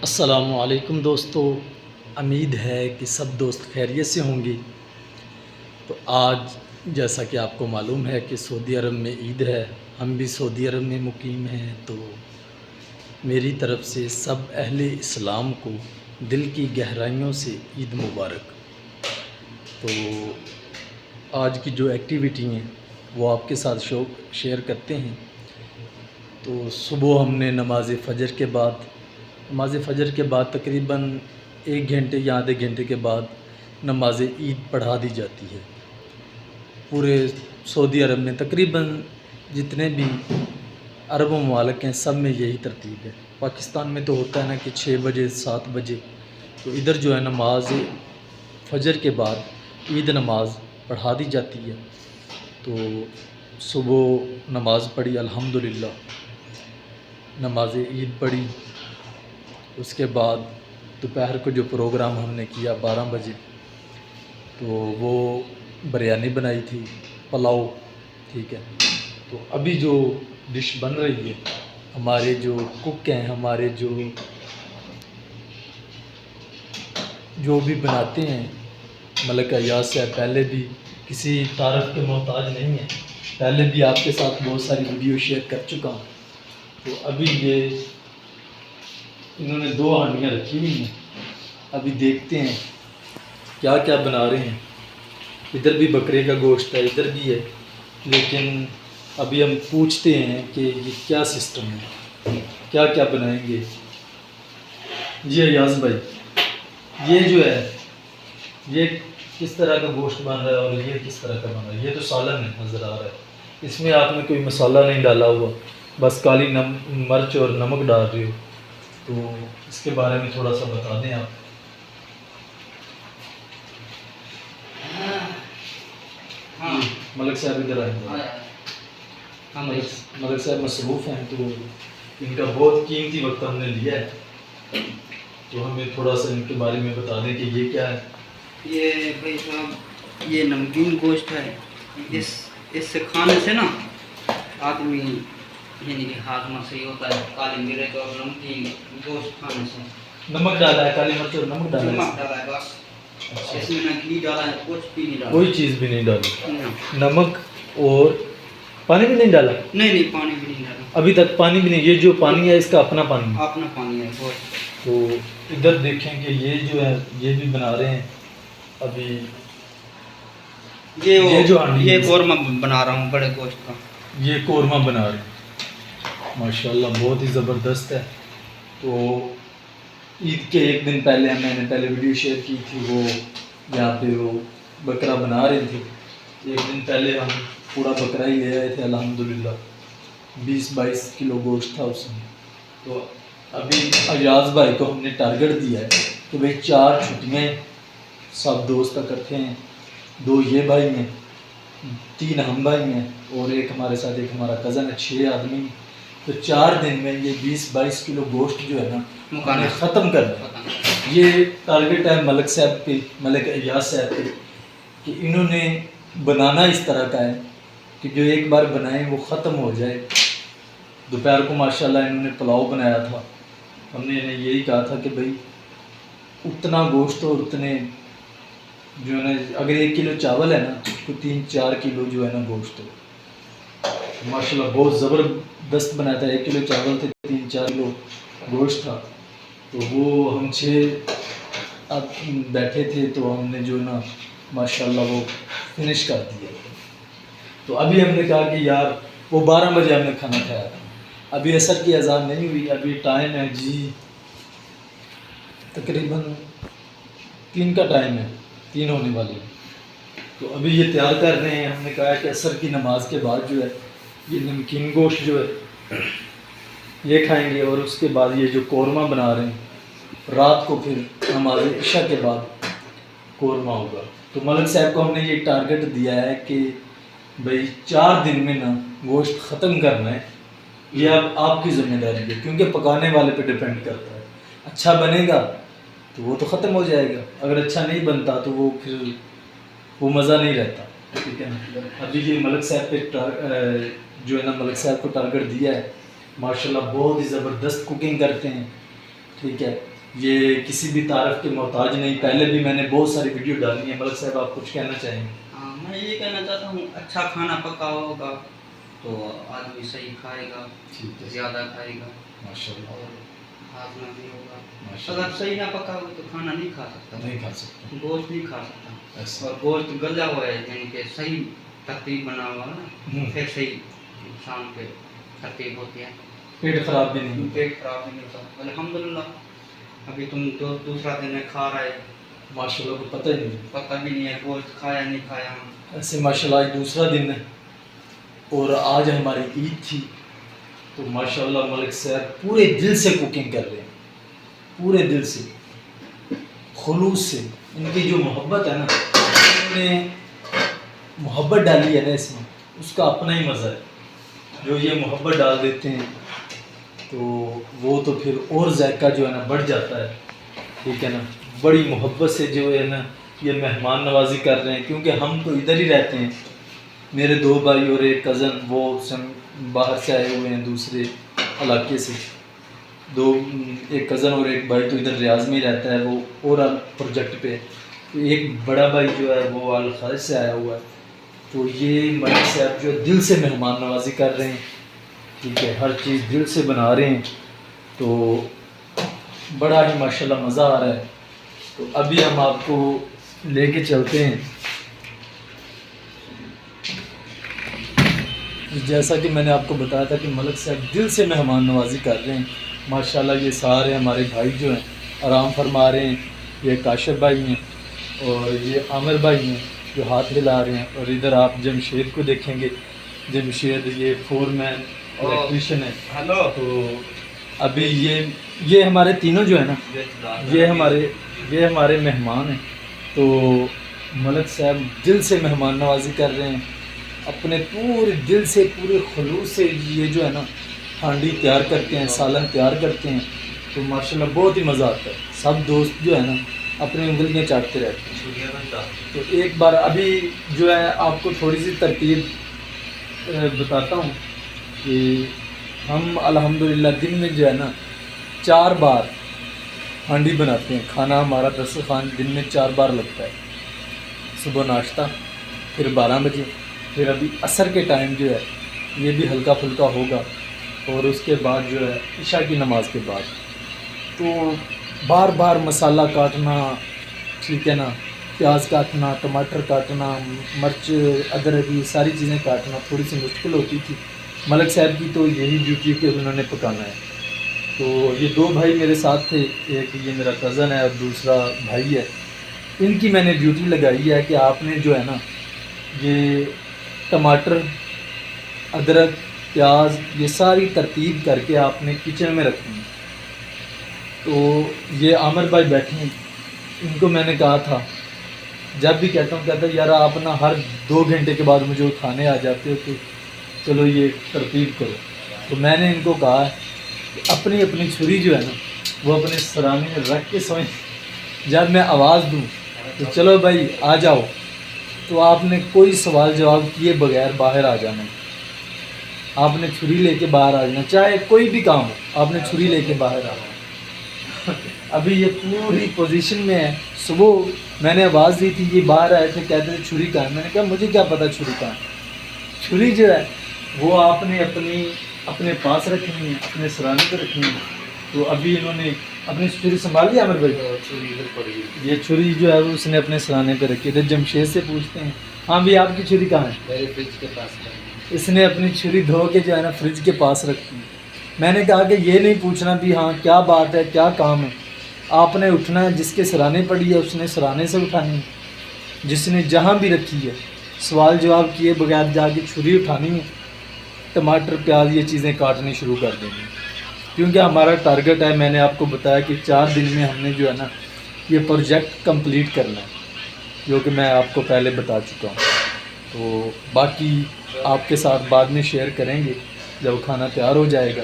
السلام علیکم دوستو، امید ہے کہ سب دوست خیریت سے ہوں گے۔ تو آج جیسا کہ آپ کو معلوم ہے کہ سعودی عرب میں عید ہے، ہم بھی سعودی عرب میں مقیم ہیں، تو میری طرف سے سب اہل اسلام کو دل کی گہرائیوں سے عید مبارک۔ تو آج کی جو ایکٹیویٹی ہیں وہ آپ کے ساتھ شیئر کرتے ہیں۔ تو صبح ہم نے نماز فجر کے بعد تقریباً 1 گھنٹے یا آدھے گھنٹے کے بعد نماز عید پڑھا دی جاتی ہے۔ پورے سعودی عرب میں تقریباً جتنے بھی عرب و ممالک ہیں سب میں یہی ترتیب ہے۔ پاکستان میں تو ہوتا ہے نا کہ 6 بجے 7 بجے، تو ادھر جو ہے نماز فجر کے بعد عید نماز پڑھا دی جاتی ہے۔ تو صبح نماز پڑھی، الحمدللہ نماز عید پڑھی۔ اس کے بعد دوپہر کو جو پروگرام ہم نے کیا 12 بجے، تو وہ بریانی بنائی تھی، پلاؤ، ٹھیک ہے۔ تو ابھی جو ڈش بن رہی ہے، ہمارے جو کک ہیں، ہمارے جو بھی بناتے ہیں، ملک ایاز سے پہلے بھی کسی تعارف کے محتاج نہیں ہیں، پہلے بھی آپ کے ساتھ بہت ساری ویڈیو شیئر کر چکا ہوں۔ تو ابھی انہوں نے 2 ہانڈیاں رکھی ہوئی ہیں، ابھی دیکھتے ہیں کیا کیا بنا رہے ہیں۔ ادھر بھی بکرے کا گوشت ہے، ادھر بھی ہے، لیکن ابھی ہم پوچھتے ہیں کہ یہ کیا سسٹم ہے، کیا کیا بنائیں گے۔ جی ایاز بھائی، یہ جو ہے یہ کس طرح کا گوشت بن رہا ہے اور یہ کس طرح کا بن رہا ہے؟ یہ تو سالن ہے نظر آ رہا ہے، اس میں آپ نے کوئی مسالہ نہیں ڈالا ہوا، بس کالی مرچ اور نمک ڈال رہے ہو، تو اس کے بارے میں تھوڑا سا بتا دیں آپ۔ ملک صاحب ادھر آئیں گے، ملک صاحب مصروف ہیں، تو ان کا بہت قیمتی وقت ہم نے لیا ہے، تو ہمیں تھوڑا سا ان کے بارے میں بتا دیں کہ یہ کیا ہے۔ یہ بھائی صاحب یہ نمکین گوشت ہے، اس سے کھانے سے نا آدمی یعنی کہ ہاضمہ صحیح ہوتا ہے، کالی مرچ اور نمکین گوشت کھانے سے۔ نمک ڈالا ہے، کالی مرچ اور نمک ڈالا ہے، نمک ڈالا ہے بس، اس میں نہ گھی ڈالا ہے، کچھ بھی نہیں ڈالا، کوئی چیز بھی نہیں ڈالی، نمک اور پانی بھی نہیں ڈالا؟ نہیں پانی بھی نہیں ڈالا، ابھی تک پانی بھی نہیں۔ یہ جو پانی ہے اس کا اپنا پانی ہے، اپنا پانی ہے گوشت۔ تو ادھر دیکھیں کہ یہ جو ہے یہ بھی بنا رہے ہیں ابھی، یہ قورمہ بنا رہا ہوں بڑے گوشت کا، یہ قورمہ بنا رہے ہیں، ماشاءاللہ بہت ہی زبردست ہے۔ تو عید کے 1 دن پہلے میں نے پہلے ویڈیو شیئر کی تھی، وہ یہاں پہ وہ بکرا بنا رہے تھے، 1 دن پہلے ہم پورا بکرا ہی لے آئے تھے، الحمدللہ 20-22 کلو گوشت تھا اس میں۔ تو ابھی ایاز بھائی کو ہم نے ٹارگٹ دیا ہے کہ بھئی 4 چھٹیاں سب دوست اکٹھے ہیں، 2 یہ بھائی ہیں، 3 ہم بھائی ہیں، اور ایک ہمارے ساتھ ایک ہمارا کزن ہے، 6 آدمی ہیں۔ تو 4 دن میں یہ 20-22 کلو گوشت جو ہے نا ہمیں ختم کرنا ہے۔ یہ ٹارگٹ ہے ملک صاحب پہ، ملک ایاز صاحب پہ، کہ انہوں نے بنانا اس طرح کا ہے کہ جو ایک بار بنائیں وہ ختم ہو جائے۔ دوپہر کو ماشاءاللہ انہوں نے پلاؤ بنایا تھا، ہم نے انہیں یہی کہا تھا کہ بھئی اتنا گوشت اور اتنے جو ہے نا، اگر 1 کلو چاول ہے نا تو 3-4 کلو جو ہے نا گوشت ہے۔ ماشاءاللہ بہت زبردست بنایا تھا، 1 کلو چاول تھے، 3-4 کلو گوشت تھا، تو وہ ہم 6 بیٹھے تھے، تو ہم نے جو نا ماشاءاللہ وہ فنش کر دیا۔ تو ابھی ہم نے کہا کہ یار وہ 12 بجے ہم نے کھانا کھایا تھا، ابھی عصر کی اذان نہیں ہوئی، ابھی ٹائم ہے جی تقریباً 3 کا ٹائم ہے، 3 ہونے والی ہے۔ تو ابھی یہ تیار کر رہے ہیں، ہم نے کہا کہ عصر کی نماز کے بعد جو ہے یہ نمکین گوشت جو ہے یہ کھائیں گے، اور اس کے بعد یہ جو قورمہ بنا رہے ہیں رات کو پھر نماز عشاء کے بعد قورمہ ہوگا۔ تو ملک صاحب کو ہم نے یہ ٹارگٹ دیا ہے کہ بھئی 4 دن میں نا گوشت ختم کرنا ہے، یہ اب آپ کی ذمہ داری ہے، کیونکہ پکانے والے پہ ڈیپینڈ کرتا ہے۔ اچھا بنے گا تو وہ تو ختم ہو جائے گا، اگر اچھا نہیں بنتا تو وہ پھر وہ مزہ نہیں رہتا، ٹھیک ہے نا۔ ابھی یہ ملک صاحب پہ جو ہے نا ملک صاحب کو ٹارگٹ دیا ہے، ماشاءاللہ بہت ہی زبردست کوکنگ کرتے ہیں، ٹھیک ہے۔ یہ کسی بھی تعارف کے محتاج نہیں. پہلے بھی میں نے بہت ساری ویڈیو ڈالی ہیں. ملک صاحب آپ کچھ کہنا چاہیں گے؟ ہاں میں یہ کہنا چاہتا ہوں اچھا کھانا پکا ہوگا تو آدمی صحیح کھائے گا, ٹھیک ہے, زیادہ کھائے گا ماشاء اللہ, اور ہاضمہ بھی ہوگا. ماشاء اگر اللہ. صحیح نہ پکا ہو تو کھانا نہیں کھا سکتا, نہیں کھا سکتے گوشت نہیں کھا سکتا. ایسا. اور گوشت گلا ہوا ہے یعنی کہ صحیح ترتیب بنا ہوا نا, پھر صحیح انسان پہ ترتیب ہوتی ہے, پیٹ خراب بھی نہیں. پیٹ خراب نہیں ہوتا. الحمدللہ ابھی تم دوسرا دن کھا رہا ہے, ماشاء اللہ کو پتہ ہی نہیں. پتہ بھی نہیں ہے گوشت کھایا نہیں کھایا. ایسے ماشاء اللہ آج دوسرا دن ہے اور آج ہماری عید تھی, تو ماشاء اللہ ملک صاحب پورے دل سے کوکنگ کر رہے ہیں, پورے دل سے, خلوص سے. ان کی جو محبت ہے نا, انہوں نے محبت ڈالی ہے نا اس میں, اس کا اپنا ہی مزہ ہے. جو یہ محبت ڈال دیتے ہیں تو وہ تو پھر اور ذائقہ جو ہے نا بڑھ جاتا ہے. ٹھیک ہے نا, بڑی محبت سے جو ہے نا یہ مہمان نوازی کر رہے ہیں, کیونکہ ہم تو ادھر ہی رہتے ہیں. میرے 2 بھائی اور ایک کزن, وہ باہر سے آئے ہوئے ہیں دوسرے علاقے سے. ایک کزن اور ایک بھائی تو ادھر ریاض میں ہی رہتا ہے, وہ اور پروجیکٹ پہ. ایک بڑا بھائی جو ہے وہ الخارج سے آیا ہوا ہے. تو یہ ملک صاحب جو دل سے مہمان نوازی کر رہے ہیں. ٹھیک ہے, ہر چیز دل سے بنا رہے ہیں, تو بڑا ہی ماشاءاللہ مزہ آ رہا ہے. تو ابھی ہم آپ کو لے کے چلتے ہیں. جیسا کہ میں نے آپ کو بتایا تھا کہ ملک صاحب دل سے مہمان نوازی کر رہے ہیں. ماشاءاللہ یہ سارے ہمارے بھائی جو ہیں آرام فرما رہے ہیں. یہ کاشف بھائی ہیں اور یہ عامر بھائی ہیں جو ہاتھ ہلا رہے ہیں. اور ادھر آپ جمشید کو دیکھیں گے, جمشید یہ 4 مین الیکٹریشین ہے. ہلو. تو ابھی یہ ہمارے تینوں جو ہے نا, یہ ہمارے مہمان ہیں. تو ملک صاحب دل سے مہمان نوازی کر رہے ہیں, اپنے پورے دل سے, پورے خلوص سے. یہ جو ہے نا ہانڈی تیار کرتے ہیں, سالن تیار کرتے ہیں, تو ماشاءاللہ بہت ہی مزہ آتا ہے. سب دوست جو ہے نا اپنی انگلیاں چاٹتے رہتے ہیں. تو ایک بار ابھی جو ہے آپ کو تھوڑی سی ترتیب بتاتا ہوں کہ ہم الحمدللہ دن میں جو ہے نا 4 بار ہانڈی بناتے ہیں. کھانا ہمارا دسترخوان دن میں 4 بار لگتا ہے. صبح ناشتہ, پھر 12 بجے, پھر ابھی عصر کے ٹائم جو ہے یہ بھی ہلکا پھلکا ہوگا, اور اس کے بعد جو ہے عشاء کی نماز کے بعد. تو بار بار مسالہ کاٹنا, ٹھیک ہے نا, پیاز کاٹنا, ٹماٹر کاٹنا, مرچ, ادرک, یہ ساری چیزیں کاٹنا تھوڑی سی مشکل ہوتی تھی. ملک صاحب کی تو یہی ڈیوٹی کہ انہوں نے پکانا ہے. تو یہ 2 بھائی میرے ساتھ تھے, ایک یہ میرا کزن ہے اور دوسرا بھائی ہے. ان کی میں نے ڈیوٹی لگائی ہے کہ آپ نے جو ہے نا یہ ٹماٹر, ادرک, پیاز, یہ ساری ترتیب کر کے آپ نے کچن میں رکھنی ہے. تو یہ عامر بھائی بیٹھے ہیں, ان کو میں نے کہا تھا, جب بھی کہتا ہوں کہتا یار آپ نا ہر 2 گھنٹے کے بعد مجھے اٹھانے آ جاتے ہو, تو چلو یہ ترتیب کرو. تو میں نے ان کو کہا کہ اپنی اپنی چھری جو ہے نا وہ اپنے سرانے میں رکھ کے سوئیں. جب میں آواز دوں تو چلو بھائی آ جاؤ, تو آپ نے کوئی سوال جواب کیے بغیر باہر آ جانا. آپ نے چھری لے کے باہر آ جانا, چاہے کوئی بھی کام ہو, آپ نے چھری لے کے باہر آنا. ابھی یہ پوری پوزیشن میں ہے. صبح میں نے آواز دی تھی, یہ باہر آئے تھے, کہتے تھے چھری کہاں ہے. میں نے کہا مجھے کیا پتہ چھری کہاں ہے. چھری جو ہے وہ آپ نے اپنے پاس رکھنی ہے, اپنے سرانے پہ رکھنی ہے. تو ابھی انہوں نے اپنی چھری سنبھال لیا عامر بھائی. یہ چھری جو ہے وہ اس نے اپنے سرانے پہ رکھی. ادھر جمشید سے پوچھتے ہیں, ہاں بھی آپ کی چھری کہاں ہے. میرے فریج کے پاس ہے. اس نے اپنی چھری دھو کے جو ہے نا فریج کے پاس رکھی. میں نے کہا کہ یہ نہیں پوچھنا بھی ہاں کیا بات ہے, کیا کام ہے. آپ نے اٹھنا ہے, جس کے سرانے پڑی ہے اس نے سرانے سے اٹھانی ہے, جس نے جہاں بھی رکھی ہے سوال جواب کیے بغیر جا کے چھری اٹھانی ہے. ٹماٹر, پیاز, یہ چیزیں کاٹنی شروع کر دیں گے, کیونکہ ہمارا ٹارگٹ ہے, میں نے آپ کو بتایا کہ 4 دن میں ہم نے جو ہے نا یہ پروجیکٹ کمپلیٹ کرنا ہے, جو کہ میں آپ کو پہلے بتا چکا ہوں. تو باقی آپ کے ساتھ بعد میں شیئر کریں گے جب کھانا تیار ہو جائے گا.